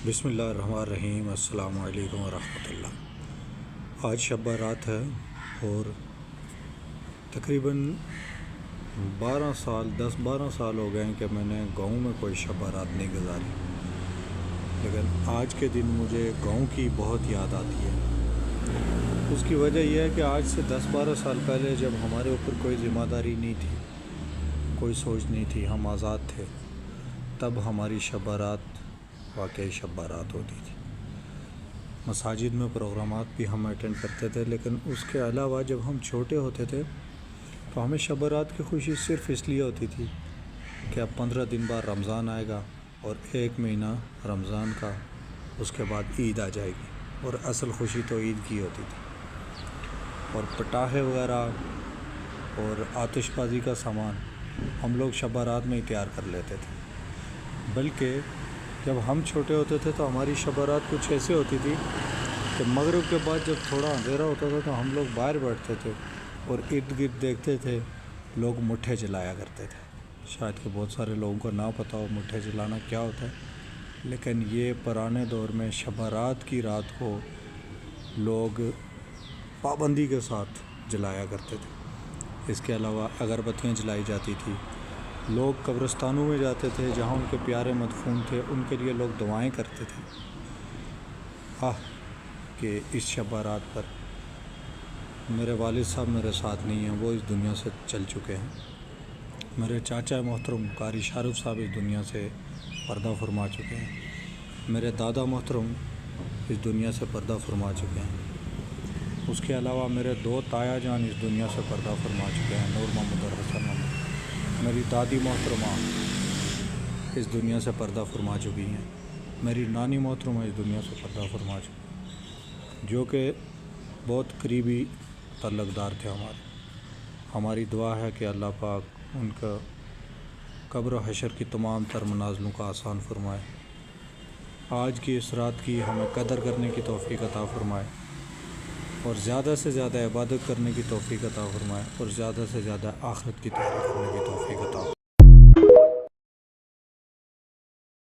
بسم اللہ الرحمن الرحیم۔ السلام علیکم ورحمۃ اللہ۔ آج شب برات ہے اور تقریباً 10-12 سال ہو گئے ہیں کہ میں نے گاؤں میں کوئی شب برات نہیں گزاری، لیکن آج کے دن مجھے گاؤں کی بہت یاد آتی ہے۔ اس کی وجہ یہ ہے کہ آج سے 10-12 سال پہلے جب ہمارے اوپر کوئی ذمہ داری نہیں تھی، کوئی سوچ نہیں تھی، ہم آزاد تھے، تب ہماری شب برات واقعی شب برات ہوتی تھی۔ مساجد میں پروگرامات بھی ہم اٹینڈ کرتے تھے، لیکن اس کے علاوہ جب ہم چھوٹے ہوتے تھے تو ہمیں شب برات کی خوشی صرف اس لیے ہوتی تھی کہ اب 15 دن بعد رمضان آئے گا اور 1 مہینہ رمضان کا، اس کے بعد عید آ جائے گی، اور اصل خوشی تو عید کی ہوتی تھی۔ اور پٹاخے وغیرہ اور آتش بازی کا سامان ہم لوگ شب برات میں ہی تیار کر لیتے تھے۔ بلکہ جب ہم چھوٹے ہوتے تھے تو ہماری شب برات کچھ ایسے ہوتی تھی کہ مغرب کے بعد جب تھوڑا اندھیرا ہوتا تھا تو ہم لوگ باہر بیٹھتے تھے اور ارد گرد دیکھتے تھے لوگ مٹھے جلایا کرتے تھے۔ شاید کہ بہت سارے لوگوں کو نہ پتہ ہو مٹھے جلانا کیا ہوتا ہے، لیکن یہ پرانے دور میں شب برات کی رات کو لوگ پابندی کے ساتھ جلایا کرتے تھے۔ اس کے علاوہ اگربتیاں جلائی جاتی تھی، لوگ قبرستانوں میں جاتے تھے جہاں ان کے پیارے مدفون تھے، ان کے لیے لوگ دعائیں کرتے تھے۔ کہ اس شب برات پر میرے والد صاحب میرے ساتھ نہیں ہیں، وہ اس دنیا سے چل چکے ہیں۔ میرے چاچا محترم قاری شارف صاحب اس دنیا سے پردہ فرما چکے ہیں۔ میرے دادا محترم اس دنیا سے پردہ فرما چکے ہیں۔ اس کے علاوہ میرے 2 تایا جان اس دنیا سے پردہ فرما چکے ہیں، نور محمد اور حسن محمد۔ میری دادی محترمہ اس دنیا سے پردہ فرما چکی ہیں۔ میری نانی محترمہ اس دنیا سے پردہ فرما چکی ہیں، جو کہ بہت قریبی تعلق دار تھے ہمارے۔ ہماری دعا ہے کہ اللہ پاک ان کا قبر و حشر کی تمام تر منازلوں کا آسان فرمائے۔ آج کی اس رات کی ہمیں قدر کرنے کی توفیق عطا فرمائے، اور زیادہ سے زیادہ عبادت کرنے کی توفیق عطا فرمائے، اور زیادہ سے زیادہ آخرت کی تیاری کرنے کی توفیق